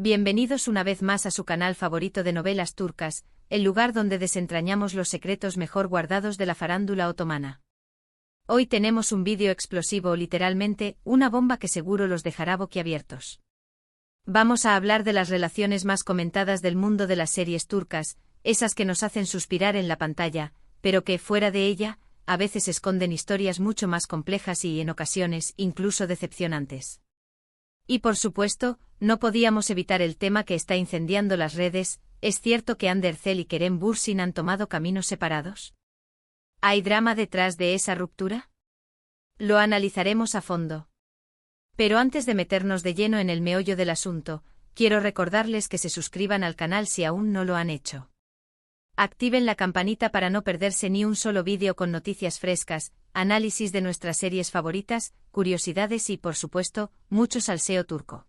Bienvenidos una vez más a su canal favorito de novelas turcas, el lugar donde desentrañamos los secretos mejor guardados de la farándula otomana. Hoy tenemos un vídeo explosivo, literalmente, una bomba que seguro los dejará boquiabiertos. Vamos a hablar de las relaciones más comentadas del mundo de las series turcas, esas que nos hacen suspirar en la pantalla, pero que, fuera de ella, a veces esconden historias mucho más complejas y, en ocasiones, incluso decepcionantes. Y por supuesto, no podíamos evitar el tema que está incendiando las redes. ¿Es cierto que Hande Erçel y Kerem Bürsin han tomado caminos separados? ¿Hay drama detrás de esa ruptura? Lo analizaremos a fondo. Pero antes de meternos de lleno en el meollo del asunto, quiero recordarles que se suscriban al canal si aún no lo han hecho. Activen la campanita para no perderse ni un solo vídeo con noticias frescas, análisis de nuestras series favoritas, curiosidades y, por supuesto, mucho salseo turco.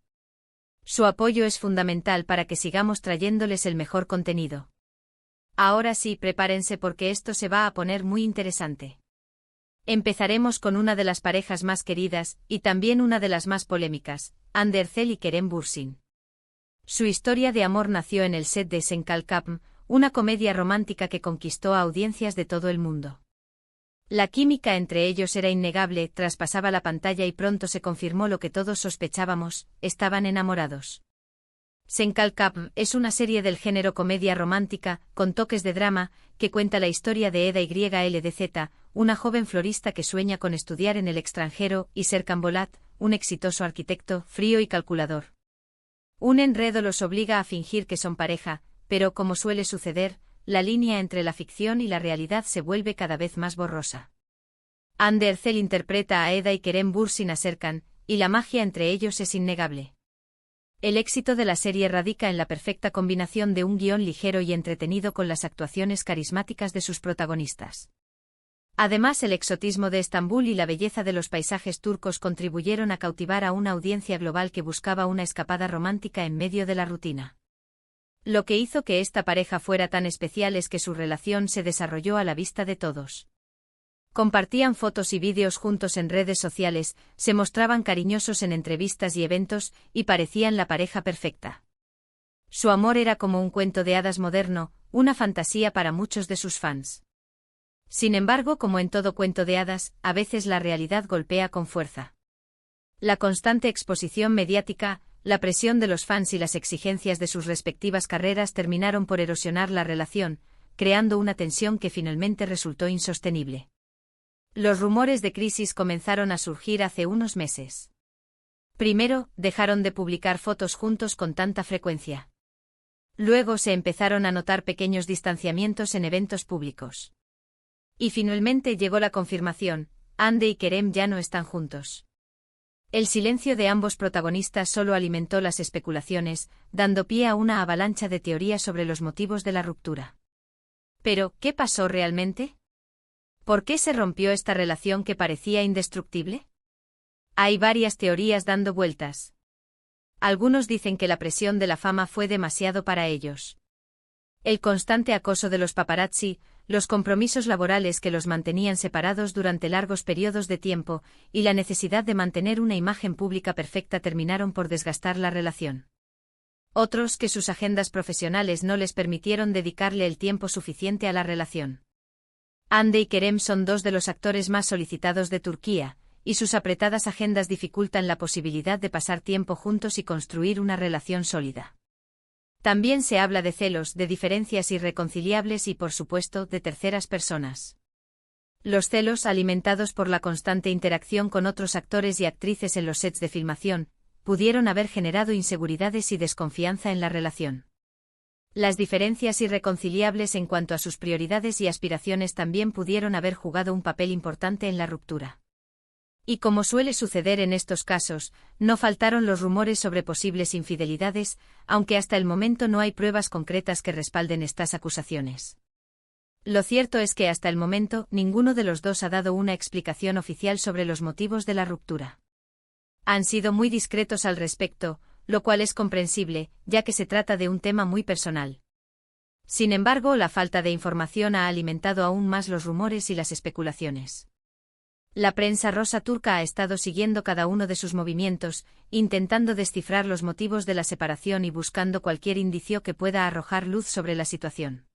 Su apoyo es fundamental para que sigamos trayéndoles el mejor contenido. Ahora sí, prepárense porque esto se va a poner muy interesante. Empezaremos con una de las parejas más queridas, y también una de las más polémicas, Hande Erçel y Kerem Bürsin. Su historia de amor nació en el set de Sen Kalkapm, una comedia romántica que conquistó a audiencias de todo el mundo. La química entre ellos era innegable, traspasaba la pantalla y pronto se confirmó lo que todos sospechábamos: estaban enamorados. Sen Kalkapm es una serie del género comedia romántica, con toques de drama, que cuenta la historia de Eda YLDZ, una joven florista que sueña con estudiar en el extranjero, y Serkan Bolat, un exitoso arquitecto, frío y calculador. Un enredo los obliga a fingir que son pareja, pero como suele suceder, la línea entre la ficción y la realidad se vuelve cada vez más borrosa. Hande Erçel interpreta a Eda y Kerem Bürsin a Serkan, y la magia entre ellos es innegable. El éxito de la serie radica en la perfecta combinación de un guión ligero y entretenido con las actuaciones carismáticas de sus protagonistas. Además, el exotismo de Estambul y la belleza de los paisajes turcos contribuyeron a cautivar a una audiencia global que buscaba una escapada romántica en medio de la rutina. Lo que hizo que esta pareja fuera tan especial es que su relación se desarrolló a la vista de todos. Compartían fotos y vídeos juntos en redes sociales, se mostraban cariñosos en entrevistas y eventos, y parecían la pareja perfecta. Su amor era como un cuento de hadas moderno, una fantasía para muchos de sus fans. Sin embargo, como en todo cuento de hadas, a veces la realidad golpea con fuerza. La constante exposición mediática, la presión de los fans y las exigencias de sus respectivas carreras terminaron por erosionar la relación, creando una tensión que finalmente resultó insostenible. Los rumores de crisis comenzaron a surgir hace unos meses. Primero, dejaron de publicar fotos juntos con tanta frecuencia. Luego se empezaron a notar pequeños distanciamientos en eventos públicos. Y finalmente llegó la confirmación: Hande y Kerem ya no están juntos. El silencio de ambos protagonistas solo alimentó las especulaciones, dando pie a una avalancha de teorías sobre los motivos de la ruptura. Pero, ¿qué pasó realmente? ¿Por qué se rompió esta relación que parecía indestructible? Hay varias teorías dando vueltas. Algunos dicen que la presión de la fama fue demasiado para ellos. El constante acoso de los paparazzi, los compromisos laborales que los mantenían separados durante largos periodos de tiempo, y la necesidad de mantener una imagen pública perfecta terminaron por desgastar la relación. Otros, que sus agendas profesionales no les permitieron dedicarle el tiempo suficiente a la relación. Hande y Kerem son dos de los actores más solicitados de Turquía, y sus apretadas agendas dificultan la posibilidad de pasar tiempo juntos y construir una relación sólida. También se habla de celos, de diferencias irreconciliables y, por supuesto, de terceras personas. Los celos, alimentados por la constante interacción con otros actores y actrices en los sets de filmación, pudieron haber generado inseguridades y desconfianza en la relación. Las diferencias irreconciliables en cuanto a sus prioridades y aspiraciones también pudieron haber jugado un papel importante en la ruptura. Y como suele suceder en estos casos, no faltaron los rumores sobre posibles infidelidades, aunque hasta el momento no hay pruebas concretas que respalden estas acusaciones. Lo cierto es que hasta el momento ninguno de los dos ha dado una explicación oficial sobre los motivos de la ruptura. Han sido muy discretos al respecto, lo cual es comprensible, ya que se trata de un tema muy personal. Sin embargo, la falta de información ha alimentado aún más los rumores y las especulaciones. La prensa rosa turca ha estado siguiendo cada uno de sus movimientos, intentando descifrar los motivos de la separación y buscando cualquier indicio que pueda arrojar luz sobre la situación.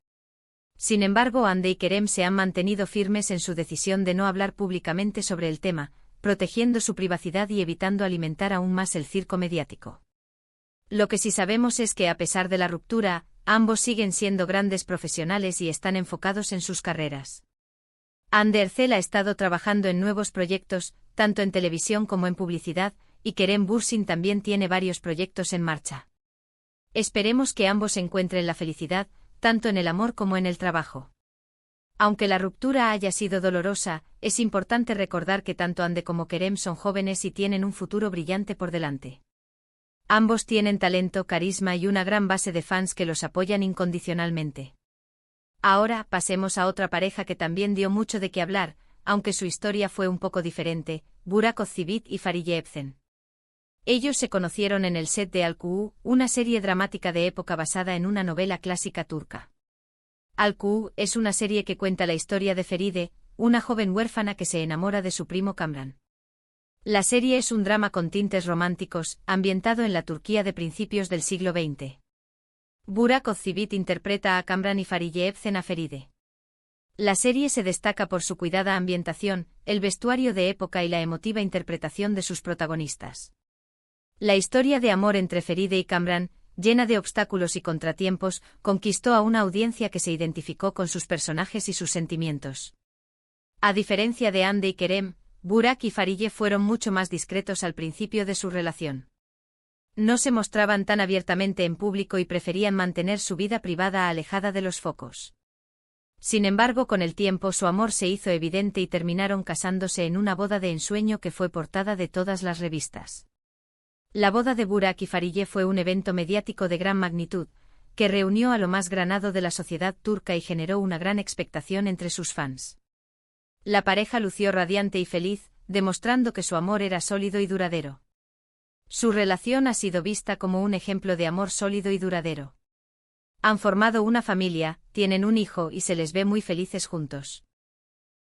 Sin embargo, Hande y Kerem se han mantenido firmes en su decisión de no hablar públicamente sobre el tema, protegiendo su privacidad y evitando alimentar aún más el circo mediático. Lo que sí sabemos es que a pesar de la ruptura, ambos siguen siendo grandes profesionales y están enfocados en sus carreras. Hande Erçel ha estado trabajando en nuevos proyectos, tanto en televisión como en publicidad, y Kerem Bürsin también tiene varios proyectos en marcha. Esperemos que ambos encuentren la felicidad, tanto en el amor como en el trabajo. Aunque la ruptura haya sido dolorosa, es importante recordar que tanto Hande como Kerem son jóvenes y tienen un futuro brillante por delante. Ambos tienen talento, carisma y una gran base de fans que los apoyan incondicionalmente. Ahora, pasemos a otra pareja que también dio mucho de qué hablar, aunque su historia fue un poco diferente, Burak Özçivit y Fariye Evcen. Ellos se conocieron en el set de Al-Quuu, una serie dramática de época basada en una novela clásica turca. Al-Quuu es una serie que cuenta la historia de Feride, una joven huérfana que se enamora de su primo Kamran. La serie es un drama con tintes románticos, ambientado en la Turquía de principios del siglo XX. Burak Özçivit interpreta a Kamran y Fariye Evcen a Feride. La serie se destaca por su cuidada ambientación, el vestuario de época y la emotiva interpretación de sus protagonistas. La historia de amor entre Feride y Kamran, llena de obstáculos y contratiempos, conquistó a una audiencia que se identificó con sus personajes y sus sentimientos. A diferencia de Hande y Kerem, Burak y Fariye fueron mucho más discretos al principio de su relación. No se mostraban tan abiertamente en público y preferían mantener su vida privada alejada de los focos. Sin embargo, con el tiempo su amor se hizo evidente y terminaron casándose en una boda de ensueño que fue portada de todas las revistas. La boda de Burak y Fariye fue un evento mediático de gran magnitud, que reunió a lo más granado de la sociedad turca y generó una gran expectación entre sus fans. La pareja lució radiante y feliz, demostrando que su amor era sólido y duradero. Su relación ha sido vista como un ejemplo de amor sólido y duradero. Han formado una familia, tienen un hijo y se les ve muy felices juntos.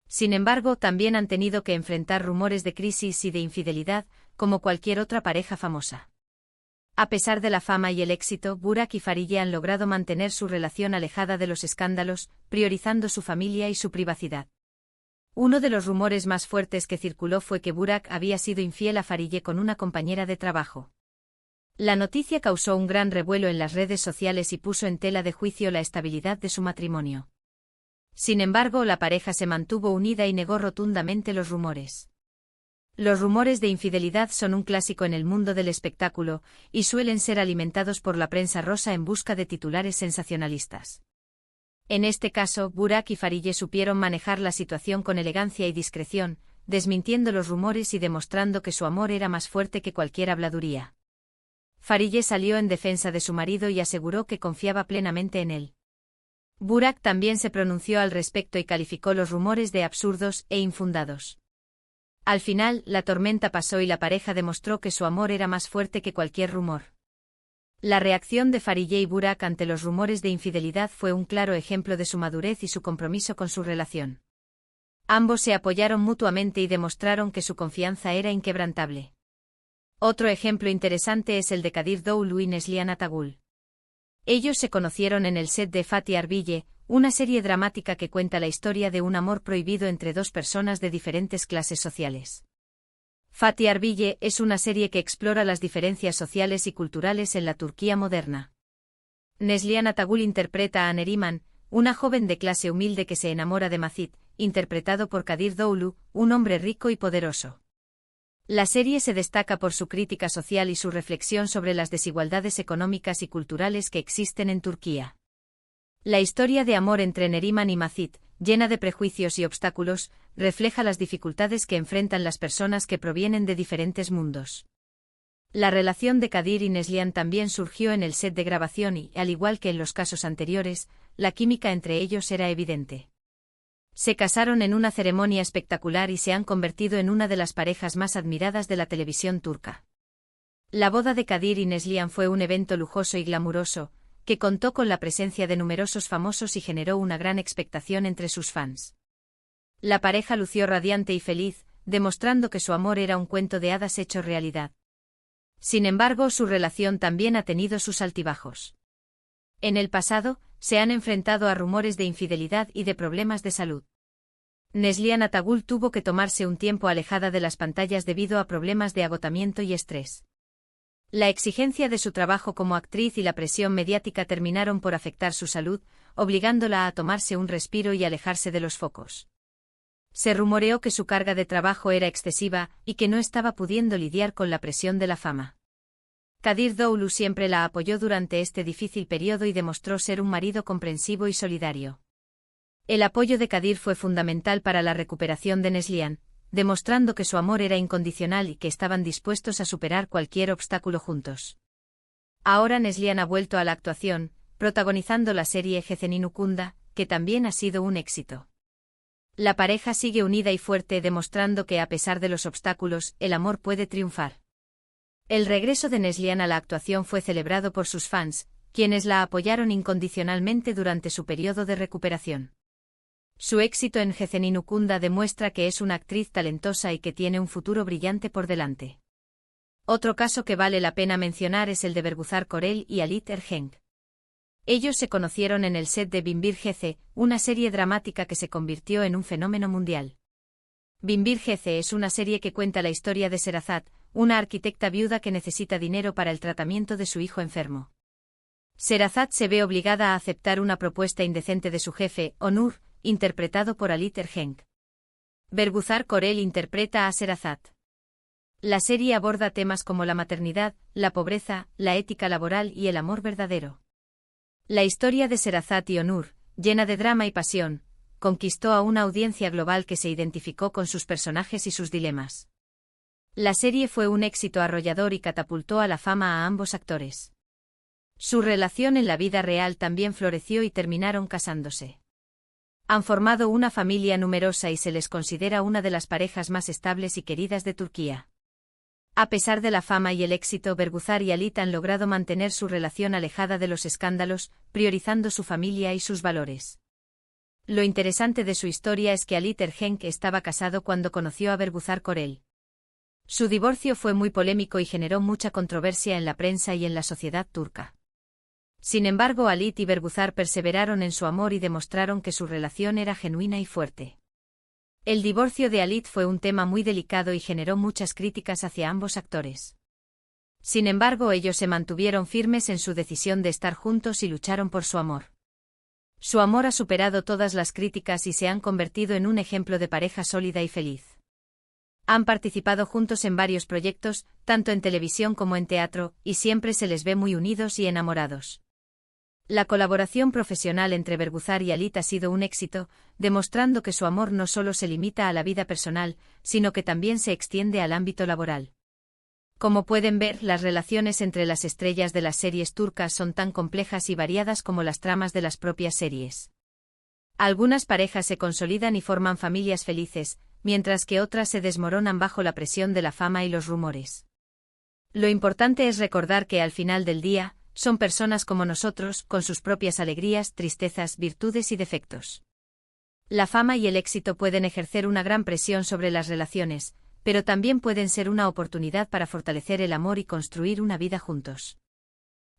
Sin embargo, también han tenido que enfrentar rumores de crisis y de infidelidad, como cualquier otra pareja famosa. A pesar de la fama y el éxito, Burak y Fariye han logrado mantener su relación alejada de los escándalos, priorizando su familia y su privacidad. Uno de los rumores más fuertes que circuló fue que Burak había sido infiel a Fariye con una compañera de trabajo. La noticia causó un gran revuelo en las redes sociales y puso en tela de juicio la estabilidad de su matrimonio. Sin embargo, la pareja se mantuvo unida y negó rotundamente los rumores. Los rumores de infidelidad son un clásico en el mundo del espectáculo, y suelen ser alimentados por la prensa rosa en busca de titulares sensacionalistas. En este caso, Burak y Fariye supieron manejar la situación con elegancia y discreción, desmintiendo los rumores y demostrando que su amor era más fuerte que cualquier habladuría. Fariye salió en defensa de su marido y aseguró que confiaba plenamente en él. Burak también se pronunció al respecto y calificó los rumores de absurdos e infundados. Al final, la tormenta pasó y la pareja demostró que su amor era más fuerte que cualquier rumor. La reacción de Fariye y Burak ante los rumores de infidelidad fue un claro ejemplo de su madurez y su compromiso con su relación. Ambos se apoyaron mutuamente y demostraron que su confianza era inquebrantable. Otro ejemplo interesante es el de Kadir Doğulu y Neslihan Atagül. Ellos se conocieron en el set de Fatih Arbiye, una serie dramática que cuenta la historia de un amor prohibido entre dos personas de diferentes clases sociales. Fatih Arbiye es una serie que explora las diferencias sociales y culturales en la Turquía moderna. Neslihan Atagül interpreta a Neriman, una joven de clase humilde que se enamora de Macit, interpretado por Kadir Doğulu, un hombre rico y poderoso. La serie se destaca por su crítica social y su reflexión sobre las desigualdades económicas y culturales que existen en Turquía. La historia de amor entre Neriman y Macit, llena de prejuicios y obstáculos, refleja las dificultades que enfrentan las personas que provienen de diferentes mundos. La relación de Kadir y Neslihan también surgió en el set de grabación y, al igual que en los casos anteriores, la química entre ellos era evidente. Se casaron en una ceremonia espectacular y se han convertido en una de las parejas más admiradas de la televisión turca. La boda de Kadir y Neslihan fue un evento lujoso y glamuroso, que contó con la presencia de numerosos famosos y generó una gran expectación entre sus fans. La pareja lució radiante y feliz, demostrando que su amor era un cuento de hadas hecho realidad. Sin embargo, su relación también ha tenido sus altibajos. En el pasado, se han enfrentado a rumores de infidelidad y de problemas de salud. Neslihan Atagul tuvo que tomarse un tiempo alejada de las pantallas debido a problemas de agotamiento y estrés. La exigencia de su trabajo como actriz y la presión mediática terminaron por afectar su salud, obligándola a tomarse un respiro y alejarse de los focos. Se rumoreó que su carga de trabajo era excesiva y que no estaba pudiendo lidiar con la presión de la fama. Kadir Doğulu siempre la apoyó durante este difícil periodo y demostró ser un marido comprensivo y solidario. El apoyo de Kadir fue fundamental para la recuperación de Neslihan, demostrando que su amor era incondicional y que estaban dispuestos a superar cualquier obstáculo juntos. Ahora Neslihan ha vuelto a la actuación, protagonizando la serie Gecenin Ukunda, que también ha sido un éxito. La pareja sigue unida y fuerte, demostrando que a pesar de los obstáculos, el amor puede triunfar. El regreso de Neslihan a la actuación fue celebrado por sus fans, quienes la apoyaron incondicionalmente durante su periodo de recuperación. Su éxito en Gecenin Ukunda demuestra que es una actriz talentosa y que tiene un futuro brillante por delante. Otro caso que vale la pena mencionar es el de Bergüzar Korel y Halit Ergenç. Ellos se conocieron en el set de Binbir Gece, una serie dramática que se convirtió en un fenómeno mundial. Binbir Gece es una serie que cuenta la historia de Sherazat, una arquitecta viuda que necesita dinero para el tratamiento de su hijo enfermo. Sherazat se ve obligada a aceptar una propuesta indecente de su jefe, Onur, interpretado por Halit Ergenç. Bergüzar Korel interpreta a Sherazat. La serie aborda temas como la maternidad, la pobreza, la ética laboral y el amor verdadero. La historia de Sherazat y Onur, llena de drama y pasión, conquistó a una audiencia global que se identificó con sus personajes y sus dilemas. La serie fue un éxito arrollador y catapultó a la fama a ambos actores. Su relación en la vida real también floreció y terminaron casándose. Han formado una familia numerosa y se les considera una de las parejas más estables y queridas de Turquía. A pesar de la fama y el éxito, Bergüzar y Halit han logrado mantener su relación alejada de los escándalos, priorizando su familia y sus valores. Lo interesante de su historia es que Halit Ergenç estaba casado cuando conoció a Bergüzar Korel. Su divorcio fue muy polémico y generó mucha controversia en la prensa y en la sociedad turca. Sin embargo, Halit y Bergüzar perseveraron en su amor y demostraron que su relación era genuina y fuerte. El divorcio de Halit fue un tema muy delicado y generó muchas críticas hacia ambos actores. Sin embargo, ellos se mantuvieron firmes en su decisión de estar juntos y lucharon por su amor. Su amor ha superado todas las críticas y se han convertido en un ejemplo de pareja sólida y feliz. Han participado juntos en varios proyectos, tanto en televisión como en teatro, y siempre se les ve muy unidos y enamorados. La colaboración profesional entre Bergüzar y Halit ha sido un éxito, demostrando que su amor no solo se limita a la vida personal, sino que también se extiende al ámbito laboral. Como pueden ver, las relaciones entre las estrellas de las series turcas son tan complejas y variadas como las tramas de las propias series. Algunas parejas se consolidan y forman familias felices, mientras que otras se desmoronan bajo la presión de la fama y los rumores. Lo importante es recordar que al final del día, son personas como nosotros, con sus propias alegrías, tristezas, virtudes y defectos. La fama y el éxito pueden ejercer una gran presión sobre las relaciones, pero también pueden ser una oportunidad para fortalecer el amor y construir una vida juntos.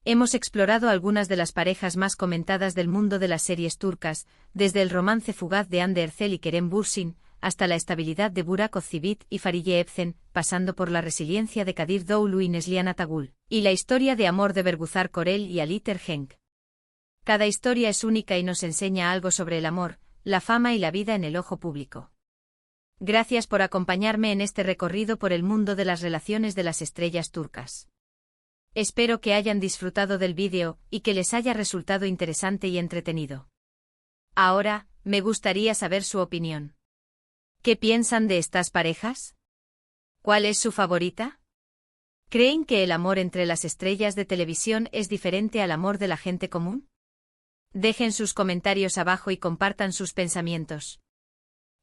Hemos explorado algunas de las parejas más comentadas del mundo de las series turcas, desde el romance fugaz de Hande Erçel y Kerem Bürsin, hasta la estabilidad de Burak Özçivit y Fariye Evcen, pasando por la resiliencia de Kadir Doğulu y Neslihan Atagul, y la historia de amor de Bergüzar Korel y Halit Ergenç. Cada historia es única y nos enseña algo sobre el amor, la fama y la vida en el ojo público. Gracias por acompañarme en este recorrido por el mundo de las relaciones de las estrellas turcas. Espero que hayan disfrutado del vídeo y que les haya resultado interesante y entretenido. Ahora, me gustaría saber su opinión. ¿Qué piensan de estas parejas? ¿Cuál es su favorita? ¿Creen que el amor entre las estrellas de televisión es diferente al amor de la gente común? Dejen sus comentarios abajo y compartan sus pensamientos.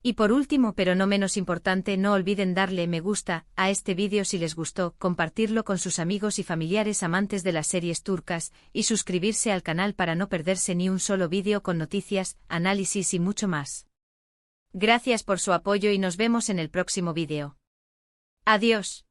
Y por último, pero no menos importante, no olviden darle me gusta a este vídeo si les gustó, compartirlo con sus amigos y familiares amantes de las series turcas, y suscribirse al canal para no perderse ni un solo vídeo con noticias, análisis y mucho más. Gracias por su apoyo y nos vemos en el próximo vídeo. Adiós.